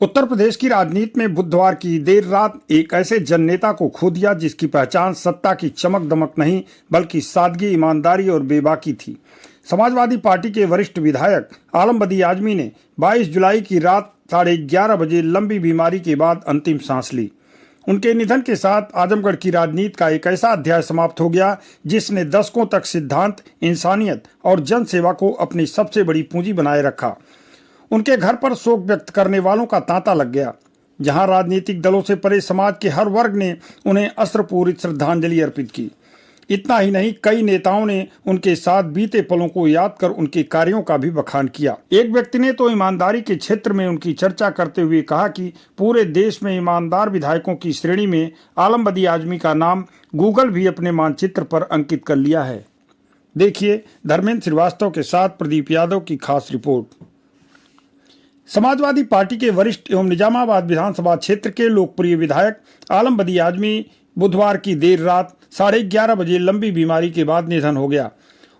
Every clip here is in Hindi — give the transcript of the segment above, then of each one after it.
उत्तर प्रदेश की राजनीति में बुधवार की देर रात एक ऐसे जननेता को खो दिया जिसकी पहचान सत्ता की चमक दमक नहीं बल्कि सादगी, ईमानदारी और बेबाकी थी। समाजवादी पार्टी के वरिष्ठ विधायक आलम बदी आजमी ने 22 जुलाई की रात 11:30 बजे लंबी बीमारी के बाद अंतिम सांस ली। उनके निधन के साथ आजमगढ़ की राजनीति का एक ऐसा अध्याय समाप्त हो गया जिसने दशकों तक सिद्धांत, इंसानियत और जनसेवा को अपनी सबसे बड़ी पूंजी बनाए रखा। उनके घर पर शोक व्यक्त करने वालों का तांता लग गया। जहां राजनीतिक दलों से परे समाज के हर वर्ग ने उन्हें अश्रुपूरित श्रद्धांजलि अर्पित की। इतना ही नहीं, कई नेताओं ने उनके साथ बीते पलों को याद कर उनके कार्यों का भी बखान किया। एक व्यक्ति ने तो ईमानदारी के क्षेत्र में उनकी चर्चा करते हुए कहा कि पूरे देश में ईमानदार विधायकों की श्रेणी में आलम बदी आजमी का नाम गूगल भी अपने मानचित्र पर अंकित कर लिया है। देखिए धर्मेंद्र श्रीवास्तव के साथ प्रदीप यादव की खास रिपोर्ट। समाजवादी पार्टी के वरिष्ठ एवं निजामाबाद विधानसभा क्षेत्र के लोकप्रिय विधायक आलम बदी आजमी बुधवार की देर रात 11:30 बजे लंबी बीमारी के बाद निधन हो गया।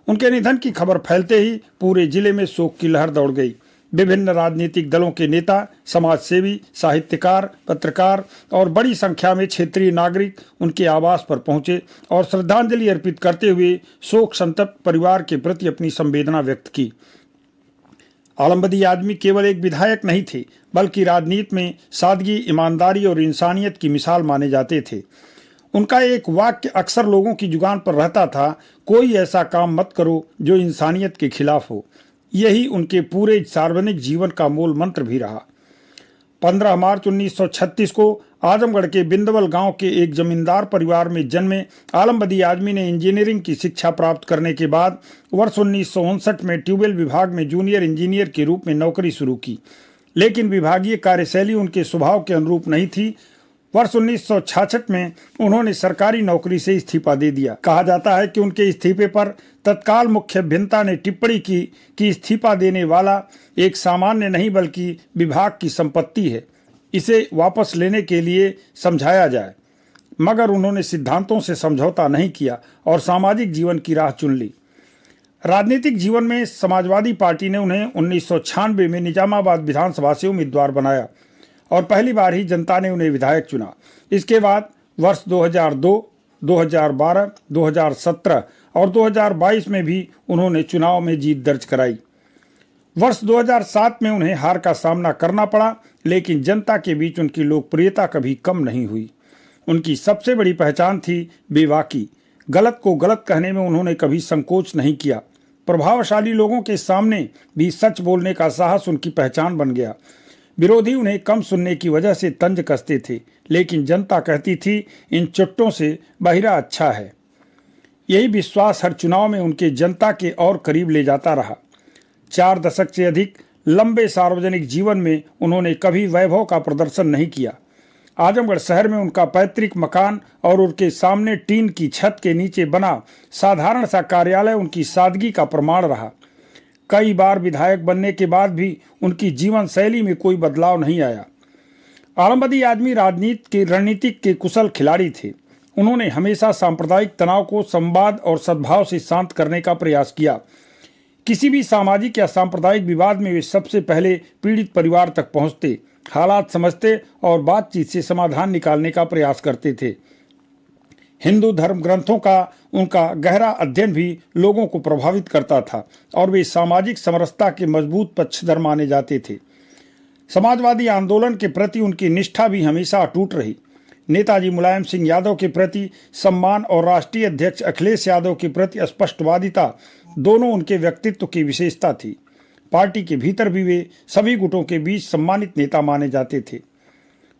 उनके निधन की खबर फैलते ही पूरे जिले में शोक की लहर दौड़ गई। विभिन्न राजनीतिक दलों के नेता, समाजसेवी, साहित्यकार, पत्रकार और बड़ी संख्या में क्षेत्रीय नागरिक उनके आवास पर पहुंचे और श्रद्धांजलि अर्पित करते हुए शोक संतप्त परिवार के प्रति अपनी संवेदना व्यक्त की। आलम बदी आजमी केवल एक विधायक नहीं थे बल्कि राजनीति में सादगी, ईमानदारी और इंसानियत की मिसाल माने जाते थे। उनका एक वाक्य अक्सर लोगों की जुबान पर रहता था, कोई ऐसा काम मत करो जो इंसानियत के खिलाफ हो। यही उनके पूरे सार्वजनिक जीवन का मूल मंत्र भी रहा। 15 मार्च 1936 को आजमगढ़ के बिंदवल गांव के एक जमींदार परिवार में जन्मे आलम बदी आजमी ने इंजीनियरिंग की शिक्षा प्राप्त करने के बाद वर्ष 1959 में ट्यूबवेल विभाग में जूनियर इंजीनियर के रूप में नौकरी शुरू की, लेकिन विभागीय कार्यशैली उनके स्वभाव के अनुरूप नहीं थी। वर्ष 1966 में उन्होंने सरकारी नौकरी से इस्तीफा दे दिया। कहा जाता है कि उनके इस्तीफे पर तत्काल मुख्य अभियंता ने टिप्पणी की कि इस्तीफा देने वाला एक सामान्य नहीं बल्कि विभाग की संपत्ति है, इसे वापस लेने के लिए समझाया जाए। मगर उन्होंने सिद्धांतों से समझौता नहीं किया और सामाजिक जीवन की राह चुन ली। राजनीतिक जीवन में समाजवादी पार्टी ने उन्हें 1996 में निजामाबाद विधानसभा से उम्मीदवार बनाया और पहली बार ही जनता ने उन्हें विधायक चुना। इसके बाद वर्ष 2002, 2012, 2017 और 2022 में भी उन्होंने चुनाव में जीत दर्ज कराई। वर्ष 2007 में उन्हें हार का सामना करना पड़ा, लेकिन जनता के बीच उनकी लोकप्रियता कभी कम नहीं हुई। उनकी सबसे बड़ी पहचान थी बेबाकी। गलत को गलत कहने में उन्होंने कभी संकोच नहीं किया। प्रभावशाली लोगों के सामने भी सच बोलने का साहस उनकी पहचान बन गया। विरोधी उन्हें कम सुनने की वजह से तंज कसते थे, लेकिन जनता कहती थी इन चुट्टों से बहिरा अच्छा है। यही विश्वास हर चुनाव में उनके जनता के और करीब ले जाता रहा। 4 दशक से अधिक लंबे सार्वजनिक जीवन में उन्होंने कभी वैभव का प्रदर्शन नहीं किया। आजमगढ़ शहर में उनका पैतृक मकान और उनके सामने टीन की छत के नीचे बना साधारण सा कार्यालय उनकी सादगी का प्रमाण रहा। कई बार विधायक बनने के बाद भी उनकी जीवन शैली में कोई बदलाव नहीं आया। आलम बदी आजमी राजनीति के रणनीतिक के कुशल खिलाड़ी थे। उन्होंने हमेशा सांप्रदायिक तनाव को संवाद और सद्भाव से शांत करने का प्रयास किया। किसी भी सामाजिक या सांप्रदायिक विवाद में वे सबसे पहले पीड़ित परिवार तक पहुंचते, हालात समझते और बातचीत से समाधान निकालने का प्रयास करते थे। हिंदू धर्म ग्रंथों का उनका गहरा अध्ययन भी लोगों को प्रभावित करता था और वे सामाजिक समरसता के मजबूत पक्षधर माने जाते थे। समाजवादी आंदोलन के प्रति उनकी निष्ठा भी हमेशा अटूट रही। नेताजी मुलायम सिंह यादव के प्रति सम्मान और राष्ट्रीय अध्यक्ष अखिलेश यादव के प्रति स्पष्टवादिता दोनों उनके व्यक्तित्व की विशेषता थी। पार्टी के भीतर भी वे सभी गुटों के बीच सम्मानित नेता माने जाते थे।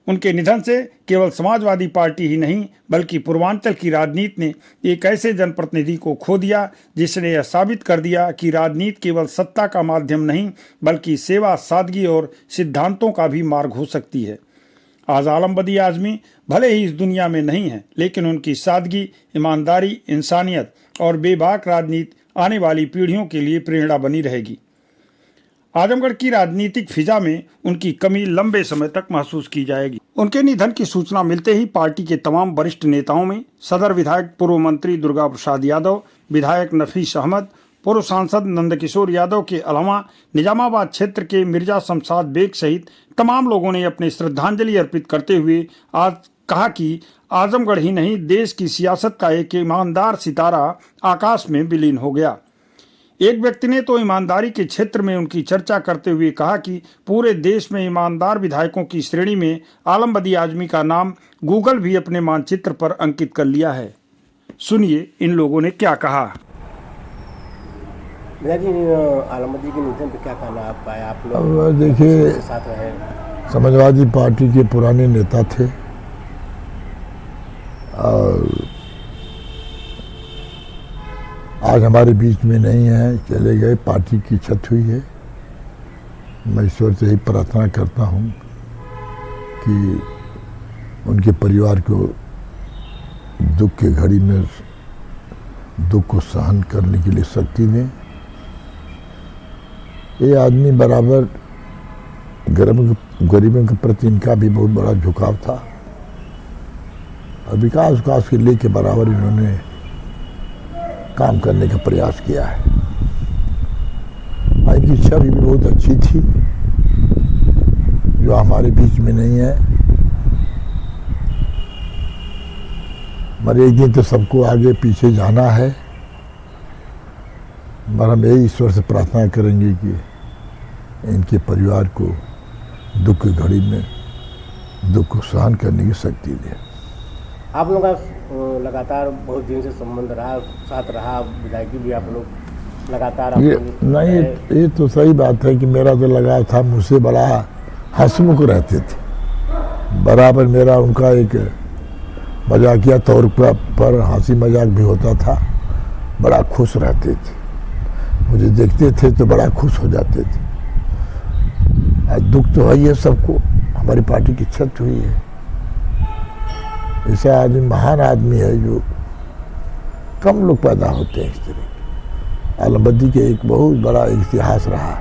उनके निधन से केवल समाजवादी पार्टी ही नहीं बल्कि पूर्वांचल की राजनीति ने एक ऐसे जनप्रतिनिधि को खो दिया जिसने यह साबित कर दिया कि राजनीति केवल सत्ता का माध्यम नहीं बल्कि सेवा, सादगी और सिद्धांतों का भी मार्ग हो सकती है। आज आलम बदी आजमी भले ही इस दुनिया में नहीं है, लेकिन उनकी सादगी, ईमानदारी, इंसानियत और बेबाक राजनीति आने वाली पीढ़ियों के लिए प्रेरणा बनी रहेगी। आजमगढ़ की राजनीतिक फिजा में उनकी कमी लंबे समय तक महसूस की जाएगी। उनके निधन की सूचना मिलते ही पार्टी के तमाम वरिष्ठ नेताओं में सदर विधायक पूर्व मंत्री दुर्गा प्रसाद यादव, विधायक नफीस अहमद, पूर्व सांसद नंदकिशोर यादव के अलावा निजामाबाद क्षेत्र के मिर्जा शमशाद बेग सहित तमाम लोगों ने अपनी श्रद्धांजलि अर्पित करते हुए आज कहा कि आजमगढ़ ही नहीं देश की सियासत का एक ईमानदार सितारा आकाश में विलीन हो गया। एक व्यक्ति ने तो ईमानदारी के क्षेत्र में उनकी चर्चा करते हुए कहा कि पूरे देश में ईमानदार विधायकों की श्रेणी में आलम बदी आजमी का नाम गूगल भी अपने मानचित्र पर अंकित कर लिया है। सुनिए इन लोगों ने क्या कहा। आलम बदी के निधन पे क्या कहना आप लोग? देखिए, साथ रहे, समाजवादी पार्टी के पुराने नेता थे और आज हमारे बीच में नहीं है, चले गए, पार्टी की क्षति हुई है। मैं ईश्वर से ही प्रार्थना करता हूं कि उनके परिवार को दुख के घड़ी में दुख को सहन करने के लिए शक्ति दें। ये आदमी बराबर गरीबों के प्रति इनका भी बहुत बड़ा झुकाव था और विकास के लिए के बराबर इन्होंने काम करने का प्रयास किया है। इनकी छवि भी बहुत अच्छी थी जो हमारे बीच में नहीं है, मगर एक दिन तो सबको आगे पीछे जाना है। मगर हम यही ईश्वर से प्रार्थना करेंगे कि इनके परिवार को दुख की घड़ी में दुख को सहन करने की शक्ति दे। आप लोगों का लगातार बहुत दिन से संबंध रहा, साथ रहा, विधायकी भी आप लोग लगातार ये तो सही बात है कि मेरा जो लगाव था, मुझसे बड़ा हंसमुख रहते थे। बराबर मेरा उनका एक मजाकिया तौर पर हंसी मजाक भी होता था। बड़ा खुश रहते थे, मुझे देखते थे तो बड़ा खुश हो जाते थे। आज दुख तो है ये सबको, हमारी पार्टी की क्षति हुई है। ऐसा आदमी महान आदमी है जो कम लोग पैदा होते हैं इस तरह। आलम बदी के एक बहुत बड़ा इतिहास रहा।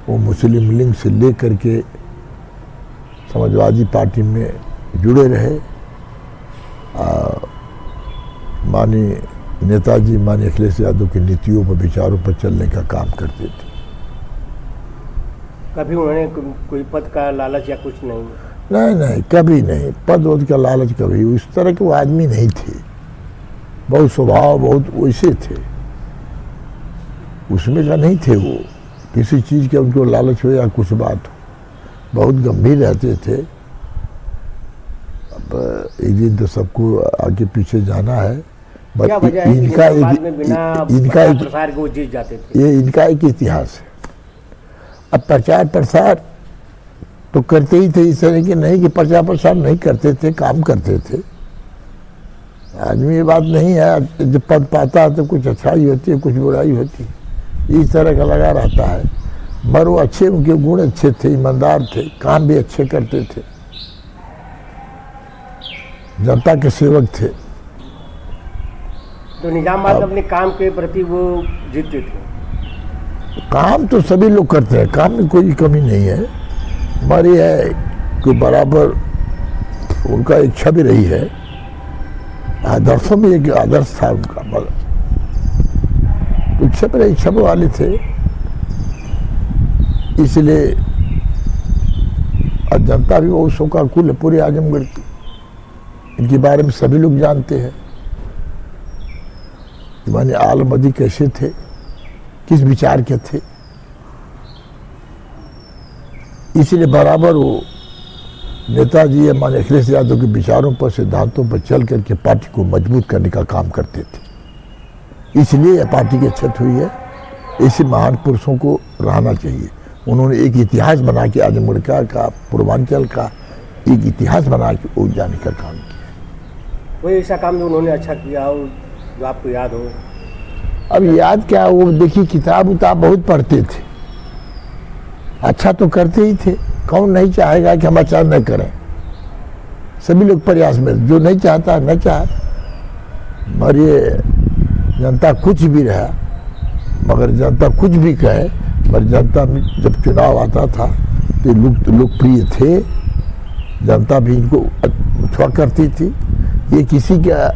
वो मुस्लिम लीग से लेकर के समाजवादी पार्टी में जुड़े रहे। माननीय नेताजी माननीय अखिलेश यादव की नीतियों पर, विचारों पर चलने का काम करते थे। कभी उन्होंने कोई पद का लालच या कुछ नहीं? नहीं, कभी नहीं। पद वद का लालच कभी, उस तरह के वो आदमी नहीं थे। बहुत स्वभाव बहुत वैसे थे, उसमें का नहीं थे वो। किसी चीज़ के उनको लालच हो या कुछ बात हो, बहुत गंभीर रहते थे। अब एक दिन तो सबको आगे पीछे जाना है। इनका एक इतिहास है। अब प्रचार प्रसार तो करते ही थे, इस तरह के नहीं कि प्रचार प्रसार नहीं करते थे, काम करते थे। आदमी ये बात नहीं है, जब पद पाता है तो कुछ अच्छाई होती है, कुछ बुराई होती है, इस तरह का लगा रहता है। मगर वो अच्छे, उनके गुण अच्छे थे, ईमानदार थे, काम भी अच्छे करते थे, जनता के सेवक थे। तो निजामाबाद अपने काम के प्रति वो जीतते थे। काम तो सभी लोग करते हैं, काम में कोई कमी नहीं है। मगर ये है कि बराबर उनका एक छवि रही है, आदर्शों में एक आदर्श था उनका। मगर छवि वाले थे, इसलिए जनता भी वो शोकाकुल है पूरे आजमगढ़ की। इनके बारे में सभी लोग जानते हैं। माने आलम बदी कैसे थे, किस विचार के थे, इसलिए बराबर वो नेताजी या माने अखिलेश यादव के विचारों पर, सिद्धांतों पर चल करके पार्टी को मजबूत करने का काम करते थे। इसलिए यह पार्टी की क्षति हुई है। ऐसे महान पुरुषों को रहना चाहिए। उन्होंने एक इतिहास बना के आजमगढ़ का पूर्वांचल का एक इतिहास बना के उठ जाने का काम किया। कोई ऐसा काम जो उन्होंने अच्छा किया हो जो आपको याद हो? अब याद क्या, वो देखिए किताब उताब बहुत पढ़ते थे, अच्छा तो करते ही थे। कौन नहीं चाहेगा कि हम अच्छा न करें? सभी लोग प्रयास में, जो नहीं चाहता न चाहे। मगर ये जनता कुछ भी रहा, मगर जनता कुछ भी कहे, मगर जनता में जब चुनाव आता था तो लोकप्रिय थे। जनता भी इनको छुआ करती थी। ये किसी का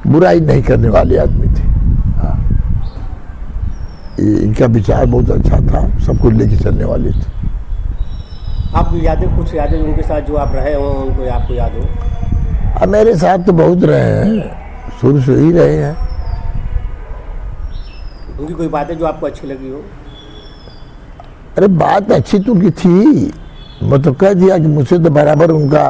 बुराई नहीं करने वाले आदमी थे। इनका विचार बहुत अच्छा था, सबको लेके चलने वाले थे। आपकी यादें, कुछ यादें उनके साथ जो आप रहे हो, उनको आपको याद हो? अब मेरे साथ तो बहुत रहे हैं, शुरू से ही रहे हैं। उनकी कोई बातें जो आपको अच्छी लगी हो? अरे बात अच्छी तो की थी, मैं तो कह दिया कि मुझसे तो बराबर उनका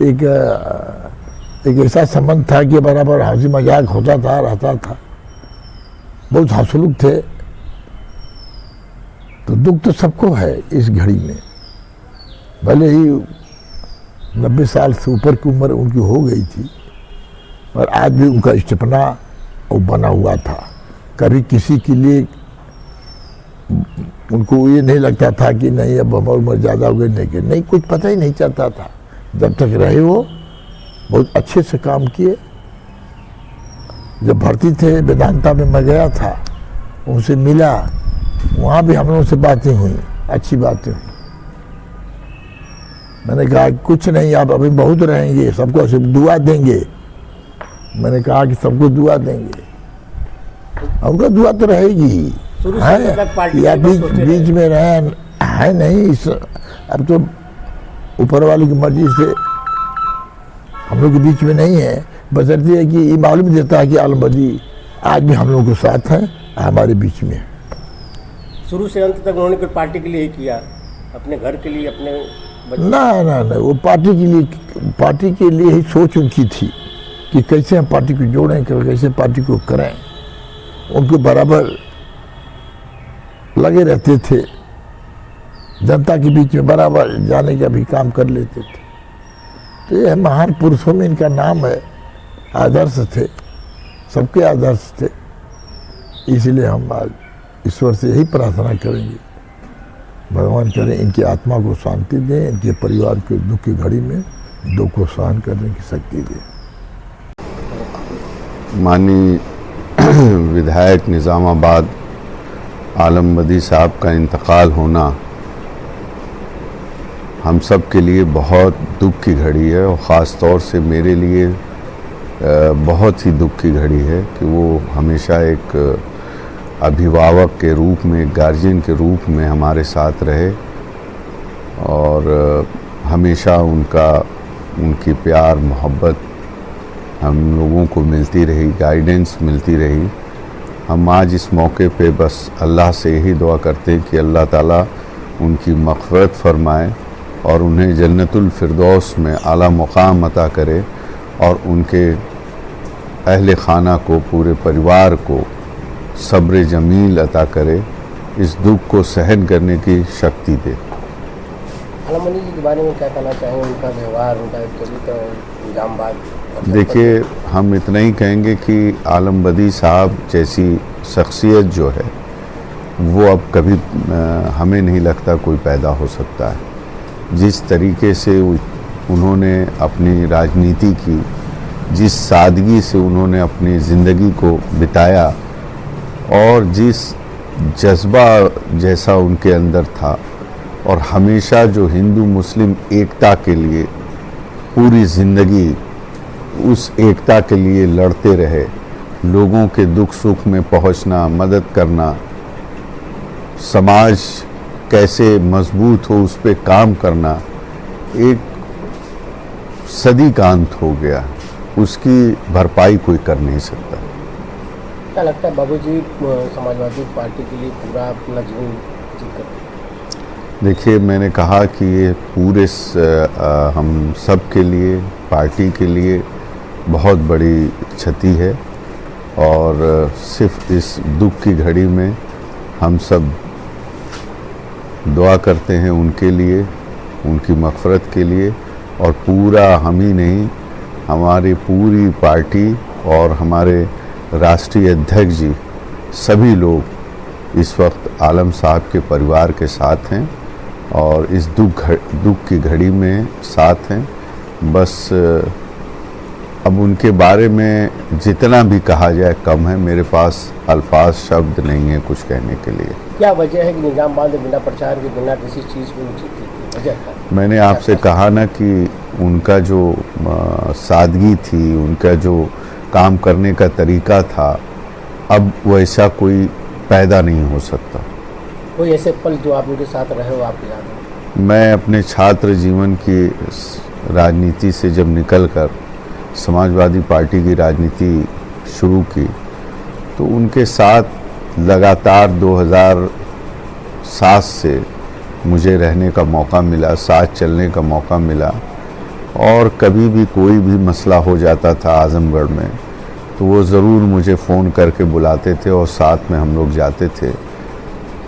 एक ऐसा संबंध था कि बराबर हंसी मजाक होता था, रहता था, बहुत हंसमुख थे। तो दुख तो सबको है इस घड़ी में, भले ही 90 साल से ऊपर की उम्र उनकी हो गई थी, पर आज भी उनका स्टेपना वो बना हुआ था। कभी किसी के लिए उनको ये नहीं लगता था कि नहीं अब हमारी उम्र ज़्यादा हो गई, नहीं, कुछ पता ही नहीं चलता था। जब तक रहे वो बहुत अच्छे से काम किए। जब भर्ती थे वेदांता में मैं गया था, उनसे मिला, वहाँ भी हम लोगों से बातें हुई, अच्छी बातें हुई। मैंने कहा कुछ नहीं, आप अभी बहुत रहेंगे, सबको सिर्फ दुआ देंगे। मैंने कहा कि सबको दुआ देंगे, उनका दुआ तो रहेगी है, या बीच में रहे है नहीं। इस अब तो ऊपर वाले की मर्जी से हम लोग के बीच में नहीं है, बशर्ते है कि ये मालूम देता है कि आलम बदी आज भी हम लोगों के साथ हैं, हमारे बीच में। शुरू से अंत तक उन्होंने कोई पार्टी के लिए ही किया, अपने घर के लिए, अपने ना, वो पार्टी के लिए ही सोच उनकी थी कि कैसे हम पार्टी को जोड़ें, कैसे पार्टी को करें। उनको बराबर लगे रहते थे, जनता के बीच में बराबर जाने का भी काम कर लेते थे। तो ये महान पुरुषों में इनका नाम है, आदर्श थे, सबके आदर्श थे। इसलिए हम आज ईश्वर से यही प्रार्थना करेंगे, भगवान करें इनकी आत्मा को शांति दें, इनके परिवार के दुख की घड़ी में दुख को सहन करने की शक्ति दें। माननीय विधायक निज़ामाबाद आलम बदी साहब का इंतकाल होना हम सब के लिए बहुत दुख की घड़ी है, और ख़ास तौर से मेरे लिए बहुत ही दुख की घड़ी है कि वो हमेशा एक अभिभावक के रूप में, गार्जियन के रूप में हमारे साथ रहे, और हमेशा उनकी प्यार मोहब्बत हम लोगों को मिलती रही, गाइडेंस मिलती रही। हम आज इस मौके पे बस अल्लाह से यही दुआ करते हैं कि अल्लाह ताला उनकी मग़फ़िरत फरमाए और उन्हें जन्नतुल फिरदौस में आला मुक़ाम अता करे, और उनके अहले खाना को, पूरे परिवार को सब्र जमील अता करे, इस दुख को सहन करने की शक्ति दे। आलम बदी जी के बारे में क्या कहना चाहें, उनका व्यवहार, उनका चरित्र, निज़ामाबाद? देखिए, हम इतना ही कहेंगे कि आलम बदी साहब जैसी शख्सियत जो है वो अब कभी हमें नहीं लगता कोई पैदा हो सकता है। जिस तरीके से उन्होंने अपनी राजनीति की, जिस सादगी से उन्होंने अपनी ज़िंदगी को बिताया, और जिस जज्बा जैसा उनके अंदर था, और हमेशा जो हिंदू मुस्लिम एकता के लिए पूरी ज़िंदगी उस एकता के लिए लड़ते रहे, लोगों के दुख सुख में पहुंचना, मदद करना, समाज कैसे मजबूत हो उस पे काम करना, एक सदी का अंत हो गया, उसकी भरपाई कोई कर नहीं सकता। क्या लगता है बाबूजी समाजवादी पार्टी के लिए पूरा अपना जीवन व्यतीत करते? देखिए, मैंने कहा कि ये पूरे हम सब के लिए, पार्टी के लिए बहुत बड़ी क्षति है, और सिर्फ इस दुख की घड़ी में हम सब दुआ करते हैं उनके लिए, उनकी मग़फ़िरत के लिए, और पूरा हम ही नहीं, हमारी पूरी पार्टी और हमारे राष्ट्रीय अध्यक्ष जी, सभी लोग इस वक्त आलम साहब के परिवार के साथ हैं, और इस दुख की घड़ी में साथ हैं। बस अब उनके बारे में जितना भी कहा जाए कम है, मेरे पास अल्फाज शब्द नहीं है कुछ कहने के लिए। क्या वजह है कि निज़ामाबाद में बिना प्रचार के, बिना किसी चीज़ को जीती थी? वजह था, मैंने आपसे कहा ना कि उनका जो सादगी थी, उनका जो काम करने का तरीका था, अब वैसा कोई पैदा नहीं हो सकता। कोई ऐसे पल जो आप उनके साथ रहे हो आपकी याद में? मैं अपने छात्र जीवन की राजनीति से जब निकलकर समाजवादी पार्टी की राजनीति शुरू की तो उनके साथ लगातार 2007 से मुझे रहने का मौका मिला, साथ चलने का मौका मिला। और कभी भी कोई भी मसला हो जाता था आजमगढ़ में तो वो ज़रूर मुझे फ़ोन करके बुलाते थे और साथ में हम लोग जाते थे।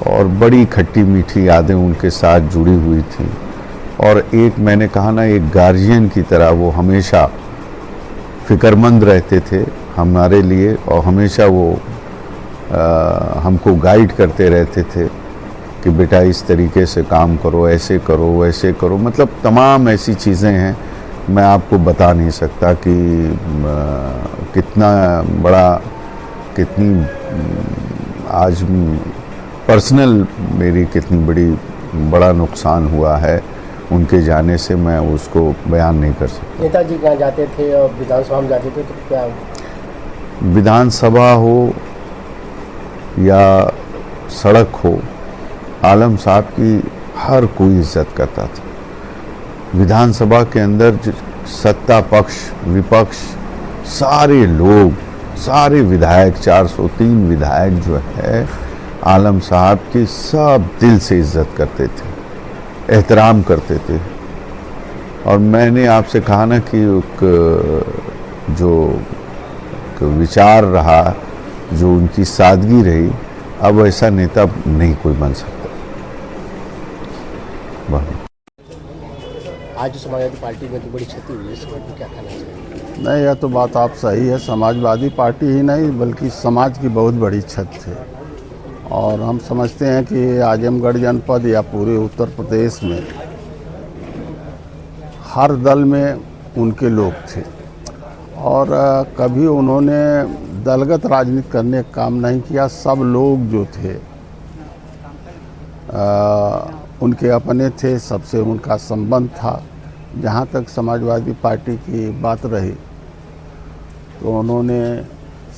और बड़ी खट्टी मीठी यादें उनके साथ जुड़ी हुई थी। और एक मैंने कहा ना, एक गार्जियन की तरह वो हमेशा फ़िक्रमंद रहते थे हमारे लिए और हमेशा वो हमको गाइड करते रहते थे कि बेटा इस तरीके से काम करो, ऐसे करो, वैसे करो। मतलब तमाम ऐसी चीज़ें हैं, मैं आपको बता नहीं सकता कि कितना बड़ा, कितनी आज पर्सनल मेरी कितनी बड़ा नुकसान हुआ है उनके जाने से, मैं उसको बयान नहीं कर सकता। नेताजी कहाँ जाते थे और विधानसभा में जाते थे तो क्या? विधानसभा हो या सड़क हो, आलम साहब की हर कोई इज्जत करता था। विधानसभा के अंदर सत्ता पक्ष विपक्ष सारे लोग, सारे विधायक, 403 विधायक जो है आलम साहब की सब दिल से इज्जत करते थे, एहतराम करते थे। और मैंने आपसे कहा ना कि जो विचार रहा, जो उनकी सादगी रही, अब ऐसा नेता नहीं कोई बन सकता। आज समाजवादी पार्टी में तो बड़ी क्षति हुई है, इस पर क्या कहना चाहिए? नहीं, यह तो बात आप सही है। समाजवादी पार्टी ही नहीं बल्कि समाज की बहुत बड़ी क्षति है। और हम समझते हैं कि आजमगढ़ जनपद या पूरे उत्तर प्रदेश में हर दल में उनके लोग थे और कभी उन्होंने दलगत राजनीति करने का काम नहीं किया। सब लोग जो थे उनके अपने थे, सबसे उनका संबंध था। जहाँ तक समाजवादी पार्टी की बात रही तो उन्होंने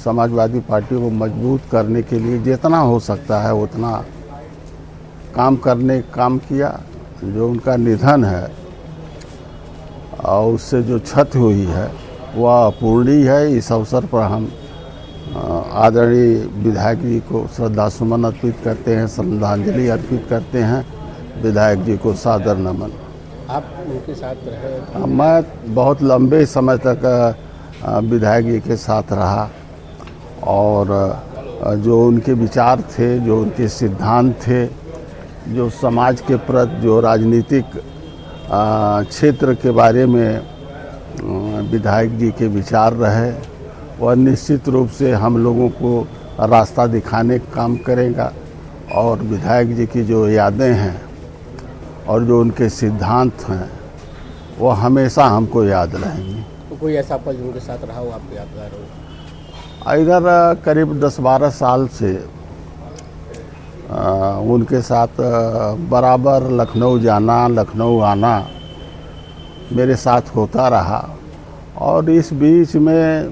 समाजवादी पार्टी को मजबूत करने के लिए जितना हो सकता है उतना काम किया। जो उनका निधन है और उससे जो क्षति हुई है वह अपूर्णीय है। इस अवसर पर हम आदरणीय विधायक जी को श्रद्धासुमन अर्पित करते हैं, श्रद्धांजलि अर्पित करते हैं। विधायक जी को सादर नमन। आप उनके साथ रहे? मैं बहुत लंबे समय तक विधायक जी के साथ रहा और जो उनके विचार थे, जो उनके सिद्धांत थे, जो समाज के प्रति, जो राजनीतिक क्षेत्र के बारे में विधायक जी के विचार रहे, वह निश्चित रूप से हम लोगों को रास्ता दिखाने का काम करेगा। और विधायक जी की जो यादें हैं और जो उनके सिद्धांत हैं वो हमेशा हमको याद रहेंगे। तो कोई ऐसा पल जो उनके साथ रहा हो आपको यादगार हो? इधर करीब 10-12 साल से उनके साथ बराबर लखनऊ जाना, लखनऊ आना मेरे साथ होता रहा। और इस बीच में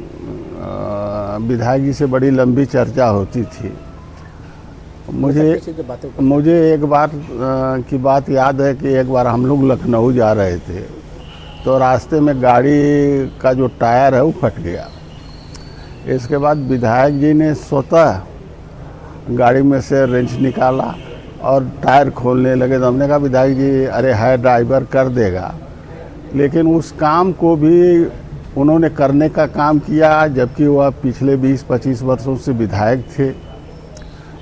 विधायक जी से बड़ी लंबी चर्चा होती थी। मुझे एक बार की बात याद है कि एक बार हम लोग लखनऊ जा रहे थे तो रास्ते में गाड़ी का जो टायर है वो फट गया। इसके बाद विधायक जी ने स्वतः गाड़ी में से रेंच निकाला और टायर खोलने लगे। तो हमने कहा विधायक जी अरे है ड्राइवर कर देगा, लेकिन उस काम को भी उन्होंने करने का काम किया जबकि वह पिछले 20-25 वर्षों से विधायक थे।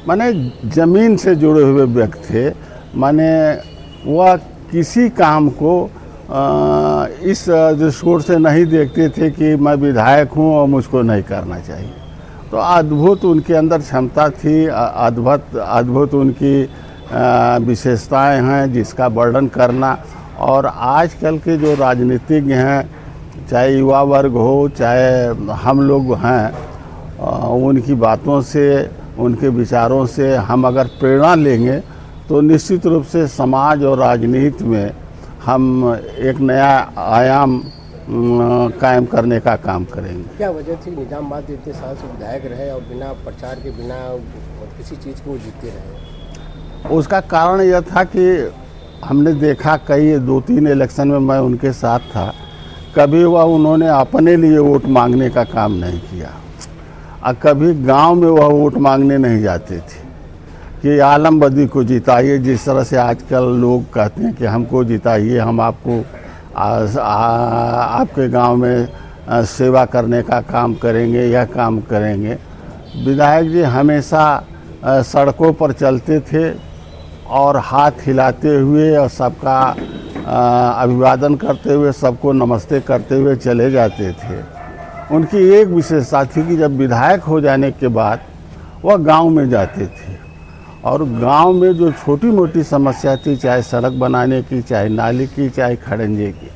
माने ज़मीन से जुड़े हुए व्यक्ति थे। माने वह किसी काम को इस दृष्टिकोण से नहीं देखते थे कि मैं विधायक हूँ और मुझको नहीं करना चाहिए। तो अद्भुत उनके अंदर क्षमता थी, अद्भुत उनकी विशेषताएं हैं जिसका वर्णन करना। और आजकल के जो राजनीतिज्ञ हैं, चाहे युवा वर्ग हो चाहे हम लोग हैं, उनकी बातों से, उनके विचारों से हम अगर प्रेरणा लेंगे तो निश्चित रूप से समाज और राजनीति में हम एक नया आयाम कायम करने का काम करेंगे। क्या वजह थी निजामाबाद इतने साल से विधायक रहे और बिना प्रचार के बिना किसी चीज़ को जीतते रहे? उसका कारण यह था कि हमने देखा कई 2-3 इलेक्शन में मैं उनके साथ था, कभी वह उन्होंने अपने लिए वोट मांगने का काम नहीं किया और कभी गांव में वह वोट मांगने नहीं जाते थे कि आलम बदी को जिताइए। जिस तरह से आजकल लोग कहते हैं कि हमको जिताइए, हम आपको आपके गांव में सेवा करने का काम करेंगे, यह काम करेंगे। विधायक जी हमेशा सड़कों पर चलते थे और हाथ हिलाते हुए और सबका अभिवादन करते हुए, सबको नमस्ते करते हुए चले जाते थे। उनकी एक विशेषता थी कि जब विधायक हो जाने के बाद वह गांव में जाते थे और गांव में जो छोटी मोटी समस्या थी, चाहे सड़क बनाने की, चाहे नाली की, चाहे खड़ंजे की,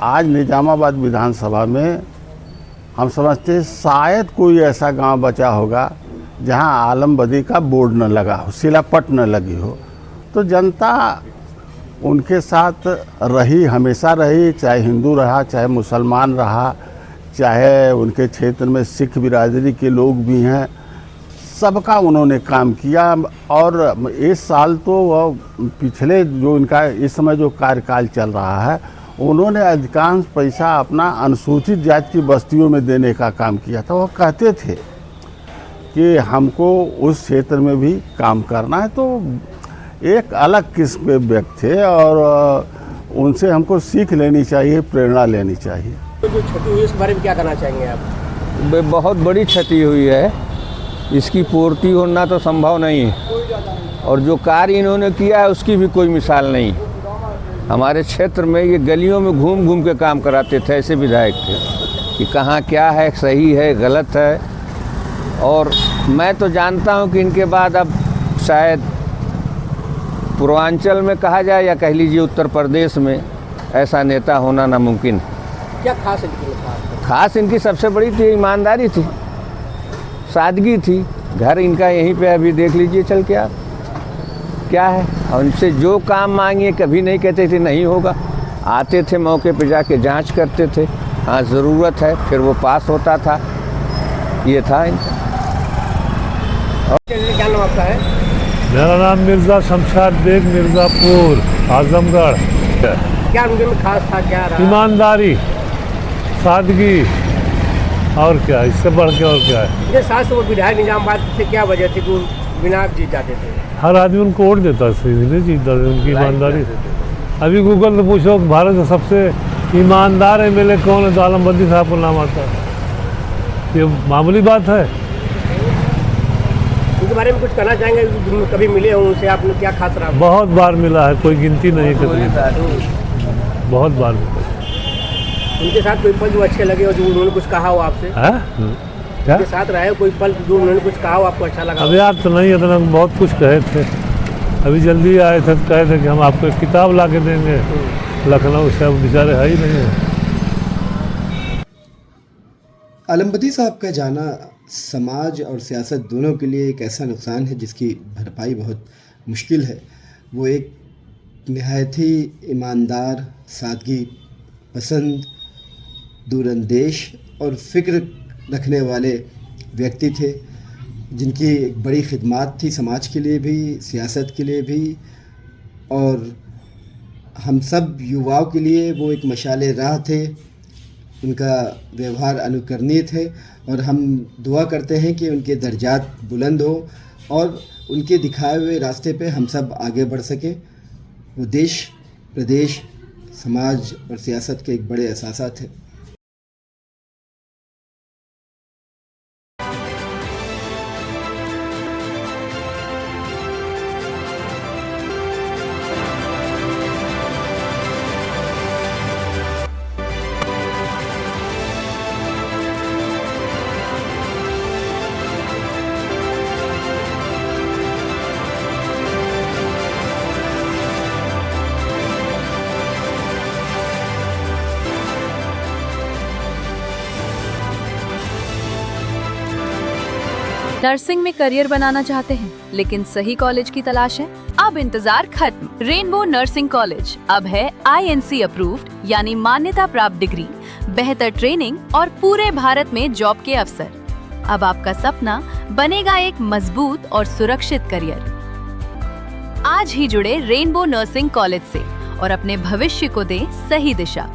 आज निजामाबाद विधानसभा में हम समझते हैं शायद कोई ऐसा गांव बचा होगा जहां आलम बदी का बोर्ड न लगा हो, शिलापट न लगी हो। तो जनता उनके साथ रही, हमेशा रही, चाहे हिंदू रहा, चाहे मुसलमान रहा, चाहे उनके क्षेत्र में सिख बिरादरी के लोग भी हैं, सबका उन्होंने काम किया। और इस साल तो वह पिछले जो इनका इस समय जो कार्यकाल चल रहा है, उन्होंने अधिकांश पैसा अपना अनुसूचित जाति की बस्तियों में देने का काम किया था। वह कहते थे कि हमको उस क्षेत्र में भी काम करना है। तो एक अलग किस्म के व्यक्ति थे और उनसे हमको सीख लेनी चाहिए, प्रेरणा लेनी चाहिए। तो जो क्षति हुई उसके बारे में क्या कहना चाहेंगे आप? बहुत बड़ी क्षति हुई है, इसकी पूर्ति होना तो संभव नहीं है और जो कार्य इन्होंने किया है उसकी भी कोई मिसाल नहीं। हमारे क्षेत्र में ये गलियों में घूम घूम के काम कराते थे, ऐसे विधायक थे कि कहाँ क्या है, सही है, गलत है। और मैं तो जानता हूँ कि इनके बाद अब शायद पूर्वांचल में कहा जाए या कह लीजिए उत्तर प्रदेश में ऐसा नेता होना नामुमकिन है। क्या खास है? खास इनकी सबसे बड़ी थी ईमानदारी थी, सादगी थी। घर इनका यहीं पे अभी देख लीजिए चल के आप क्या है। और उनसे जो काम मांगिए कभी नहीं कहते थे नहीं होगा, आते थे मौके पे जाके जांच करते थे, हाँ ज़रूरत है, फिर वो पास होता था। ये था इनका। क्या नाम आपका है? मेरा नाम मिर्ज़ा शमशाद बेग, मिर्ज़ापुर, आजमगढ़। क्या उनके में खास था, क्या रहा? ईमानदारी, सादगी, और क्या, इससे बढ़ के और क्या है। इतने साल से वो विधायक निजामाबाद से क्या वजह थी कि वो बिना जीत जाते थे? हर आदमी उनको वोट देता है, इसलिए जीतता है, उनकी ईमानदारी। अभी गूगल में पूछो भारत का सबसे ईमानदार एमएलए कौन है तो आलम बदी साहब को नाम आता है। ये मामूली बात है। उनके बारे में कुछ कहना चाहेंगे? कभी मिले हो उनसे, आपने क्या खास रहा? बहुत बार मिला है, कोई गिनती नहीं करती, बहुत बार मिला। उनके साथ कोई पल जो अच्छे लगे हो, जो उन्होंने कुछ कहा हो आपसे? क्या उनके साथ रहे कोई पल जो उन्होंने कुछ कहा हो आपको अच्छा लगा? अब याद तो नहीं, इतना बहुत कुछ कहे थे। अभी जल्दी आए थे तो कहे थे कि हम आपको एक किताब ला के देंगे, लखनऊ से, अब बेचारे है ही नहीं है। आलम बदी साहब का जाना समाज और सियासत दोनों के लिए एक ऐसा नुकसान है जिसकी भरपाई बहुत मुश्किल है। वो एक नहायत ही ईमानदार, सादगी पसंद, दूरंदेश और फ़िक्र रखने वाले व्यक्ति थे, जिनकी एक बड़ी खिदमत थी समाज के लिए भी, सियासत के लिए भी, और हम सब युवाओं के लिए वो एक मशाले राह थे। उनका व्यवहार अनुकरणीय थे और हम दुआ करते हैं कि उनके दर्जात बुलंद हो और उनके दिखाए हुए रास्ते पे हम सब आगे बढ़ सकें। वो देश, प्रदेश, समाज और सियासत के एक बड़े असासा थे। नर्सिंग में करियर बनाना चाहते हैं लेकिन सही कॉलेज की तलाश है? अब इंतजार खत्म। रेनबो नर्सिंग कॉलेज अब है INC अप्रूव्ड यानी मान्यता प्राप्त डिग्री, बेहतर ट्रेनिंग और पूरे भारत में जॉब के अवसर। अब आपका सपना बनेगा एक मजबूत और सुरक्षित करियर। आज ही जुड़े रेनबो नर्सिंग कॉलेज से और अपने भविष्य को दें सही दिशा।